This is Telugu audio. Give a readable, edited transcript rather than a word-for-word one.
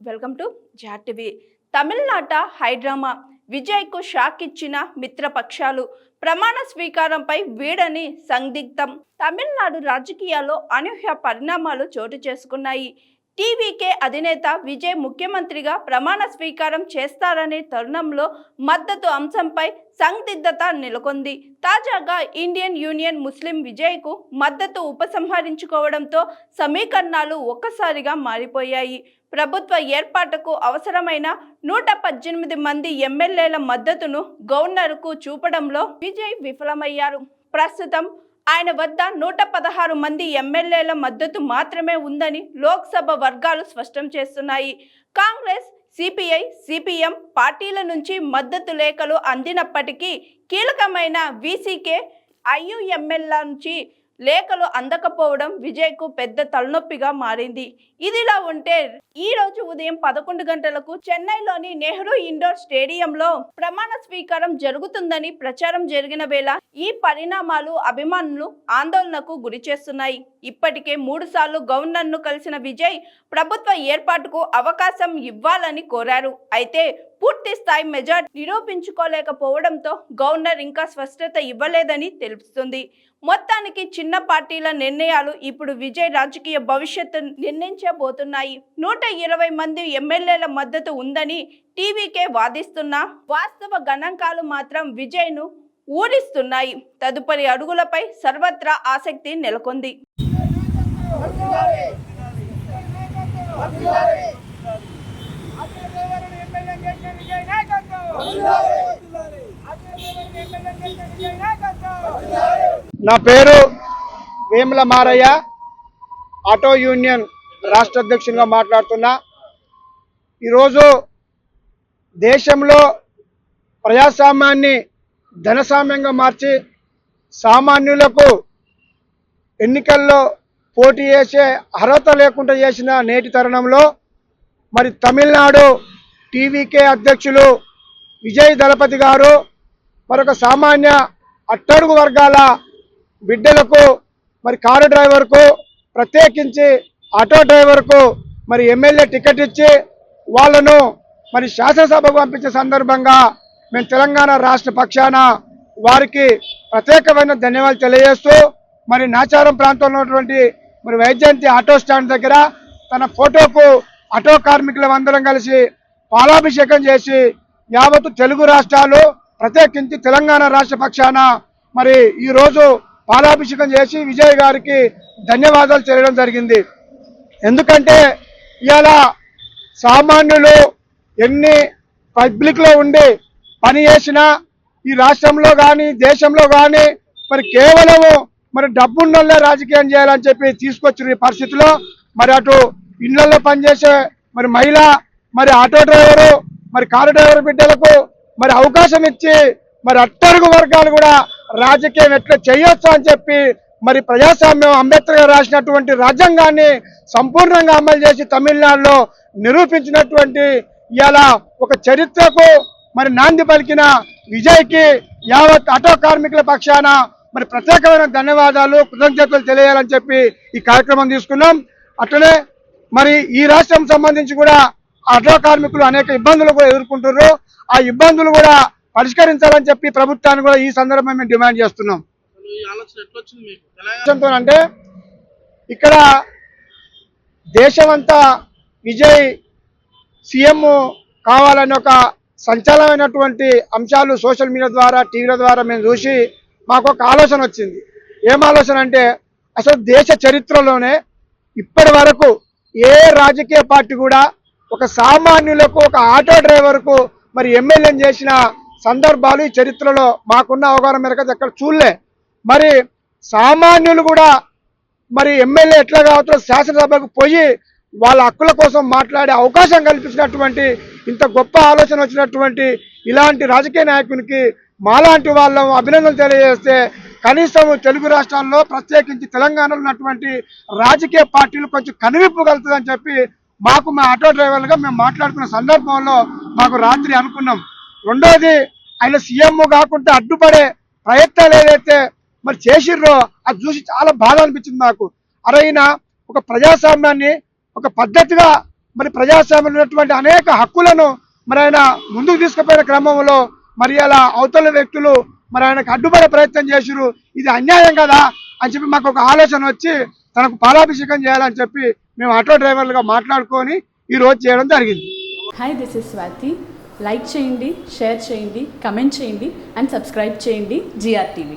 Welcome to Jat TV. తమిళనాట హైడ్రామా విజయ్కు షాక్ ఇచ్చిన మిత్రపక్షాలు ప్రమాణ స్వీకారంపై వీడని సందిగ్ధం. తమిళనాడు రాజకీయాల్లో అనూహ్య పరిణామాలు చోటు చేసుకున్నాయి. టీవీకే అధినేత విజయ్ ముఖ్యమంత్రిగా ప్రమాణ స్వీకారం చేస్తారనే తరుణంలో మద్దతు అంశంపై సందిగ్ధత నెలకొంది. తాజాగా ఇండియన్ యూనియన్ ముస్లిం విజయ్కు మద్దతు ఉపసంహరించుకోవడంతో సమీకరణాలు ఒక్కసారిగా మారిపోయాయి. ప్రభుత్వ ఏర్పాటుకు అవసరమైన 118 మంది ఎమ్మెల్యేల మద్దతును గవర్నర్కు చూపడంలో విజయ్ విఫలమయ్యారు. ప్రస్తుతం ఆయన వద్ద 116 మంది ఎమ్మెల్యేల మద్దతు మాత్రమే ఉందని లోక్సభ వర్గాలు స్పష్టం చేస్తున్నాయి. కాంగ్రెస్, సిపిఐ, సిపిఎం పార్టీల నుంచి మద్దతు లేఖలు అందినప్పటికీ కీలకమైన వీసీకే, ఐయుఎంఎల్ నుంచి లేఖలు అందకపోవడం విజయ్కు పెద్ద తలనొప్పిగా మారింది. ఇదిలా ఉంటే ఈ రోజు ఉదయం 11 గంటలకు చెన్నైలోని నెహ్రూ ఇండోర్ స్టేడియంలో ప్రమాణ స్వీకారం జరుగుతుందని ప్రచారం జరిగిన వేళ ఈ పరిణామాలు అభిమానులు ఆందోళనకు గురి చేస్తున్నాయి. ఇప్పటికే 3 సార్లు గవర్నర్ను కలిసిన విజయ్ ప్రభుత్వ ఏర్పాటుకు అవకాశం ఇవ్వాలని కోరారు. అయితే పూర్తి స్థాయి మెజార్టీ నిరూపించుకోలేకపోవడంతో గవర్నర్ ఇంకా స్పష్టత ఇవ్వలేదని తెలుస్తుంది. మొత్తానికి చిన్న పార్టీల నిర్ణయాలు ఇప్పుడు విజయ్ రాజకీయ భవిష్యత్తు నిర్ణయించబోతున్నాయి. 120 మంది ఎమ్మెల్యేల మద్దతు ఉందని టీవీకే వాదిస్తున్న వాస్తవ గణాంకాలు మాత్రం విజయ్ను ఊరిస్తున్నాయి. తదుపరి అడుగులపై సర్వత్రా ఆసక్తి నెలకొంది. నా పేరు వేముల మారయ్య, ఆటో యూనియన్ రాష్ట్ర అధ్యక్షునిగా మాట్లాడుతున్నా. ఈరోజు దేశంలో ప్రజాస్వామ్యాన్ని ధనస్వామ్యంగా మార్చి సామాన్యులకు ఎన్నికల్లో పోటీ చేసే అర్హత లేకుండా చేసిన నేటి తరుణంలో మరి తమిళనాడు టీవీకే అధ్యక్షులు విజయ్ దళపతి గారు మరొక సామాన్య అట్టడుగు వర్గాల బిడ్డలకు మరి కారు డ్రైవర్కు, ప్రత్యేకించి ఆటో డ్రైవర్కు మరి ఎమ్మెల్యే టికెట్ ఇచ్చి వాళ్ళను మరి శాసనసభకు పంపించే సందర్భంగా మేము తెలంగాణ రాష్ట్ర పక్షాన వారికి ప్రత్యేకమైన ధన్యవాదాలు తెలియజేస్తూ మరి నాచారం ప్రాంతంలో ఉన్నటువంటి మరి వైజయంతి ఆటో స్టాండ్ దగ్గర తన ఫోటోకు ఆటో కార్మికులందరం కలిసి పాలాభిషేకం చేసి యావత్తు తెలుగు రాష్ట్రాలు ప్రత్యేకించి తెలంగాణ రాష్ట్ర పక్షాన మరి ఈరోజు పాలాభిషేకం చేసి విజయ్ గారికి ధన్యవాదాలు తెలియడం జరిగింది. ఎందుకంటే ఇవాళ సామాన్యులు ఎన్ని పబ్లిక్లో ఉండి పని చేసినా ఈ రాష్ట్రంలో కానీ దేశంలో కానీ మరి కేవలం మరి డబ్బున్నోళ్ళే రాజకీయం చేయాలని చెప్పి తీసుకొచ్చిన ఈ పరిస్థితిలో మరి అటు ఇళ్లలో పనిచేసే మరి మహిళ, మరి ఆటో డ్రైవరు, మరి కారు డ్రైవర్ బిడ్డలకు మరి అవకాశం ఇచ్చి మరి అట్టడుగు వర్గాలు కూడా రాజకీయం ఎట్లా చేయొచ్చు అని చెప్పి మరి ప్రజాస్వామ్యం అంబేద్కర్ గారు రాసినటువంటి రాజ్యాంగాన్ని సంపూర్ణంగా అమలు చేసి తమిళనాడులో నిరూపించినటువంటి ఇవాళ ఒక చరిత్రకు మరి నాంది పలికిన విజయ్కి యావత్ ఆటో కార్మికుల పక్షాన మరి ప్రత్యేకమైన ధన్యవాదాలు, కృతజ్ఞతలు తెలియాలని చెప్పి ఈ కార్యక్రమం తీసుకున్నాం. అట్లనే మరి ఈ రాష్ట్రం సంబంధించి కూడా ఆటో కార్మికులు అనేక ఇబ్బందులు కూడా ఎదుర్కొంటున్నారు. ఆ ఇబ్బందులు కూడా పరిష్కరించాలని చెప్పి ప్రభుత్వాన్ని కూడా ఈ సందర్భంగా మేము డిమాండ్ చేస్తున్నాం. అంటే ఇక్కడ దేశమంతా విజయ్ సీఎం కావాలని ఒక సంచలనమైనటువంటి అంశాలు సోషల్ మీడియా ద్వారా, టీవీల ద్వారా మేము చూసి మాకు ఒక ఆలోచన వచ్చింది. ఏం ఆలోచన అంటే అసలు దేశ చరిత్రలోనే ఇప్పటి వరకు ఏ రాజకీయ పార్టీ కూడా ఒక సామాన్యులకు, ఒక ఆటో డ్రైవర్కు మరి ఎమ్మెల్యేని చేసిన సందర్భాలు ఈ చరిత్రలో మాకున్న అవగాహన మేరకు ఎక్కడ చూడలే. మరి సామాన్యులు కూడా మరి ఎమ్మెల్యే ఎట్లా కావచ్చో శాసనసభకు పోయి వాళ్ళ హక్కుల కోసం మాట్లాడే అవకాశం కల్పించినటువంటి ఇంత గొప్ప ఆలోచన వచ్చినటువంటి ఇలాంటి రాజకీయ నాయకునికి మాలాంటి వాళ్ళం అభినందనలు తెలియజేస్తే కనీసం తెలుగు రాష్ట్రాల్లో ప్రత్యేకించి తెలంగాణలో ఉన్నటువంటి రాజకీయ పార్టీలు కొంచెం కనువిప్పు కలుగుతుందని చెప్పి మాకు మా ఆటో డ్రైవర్లుగా మేము మాట్లాడుకున్న సందర్భంలో మాకు రాత్రి అనుకున్నాం. రెండోది ఆయన సీఎం కాకుండా అడ్డుపడే ప్రయత్నాలు ఏదైతే మరి చేసిర్రో అది చూసి చాలా బాధ అనిపించింది మాకు. అరైనా ఒక ప్రజాస్వామ్యాన్ని ఒక పద్ధతిగా మరి ప్రజాస్వామ్యంలో ఉన్నటువంటి అనేక హక్కులను మరి ఆయన ముందుకు తీసుకుపోయిన క్రమంలో మరి అలా అవతల వ్యక్తులు మరి ఆయనకు అడ్డుపడే ప్రయత్నం చేసిరు. ఇది అన్యాయం కదా అని చెప్పి మాకు ఒక ఆలోచన వచ్చి తనకు పాలాభిషేకం చేయాలని చెప్పి మేము ఆటో డ్రైవర్లుగా మాట్లాడుకొని ఈ రోజు చేయడం జరిగింది. Hi, this is Swathi. Like చేయండి, షేర్ చేయండి, కమెంట్ చేయండి అండ్ సబ్స్క్రైబ్ చేయండి GR TV.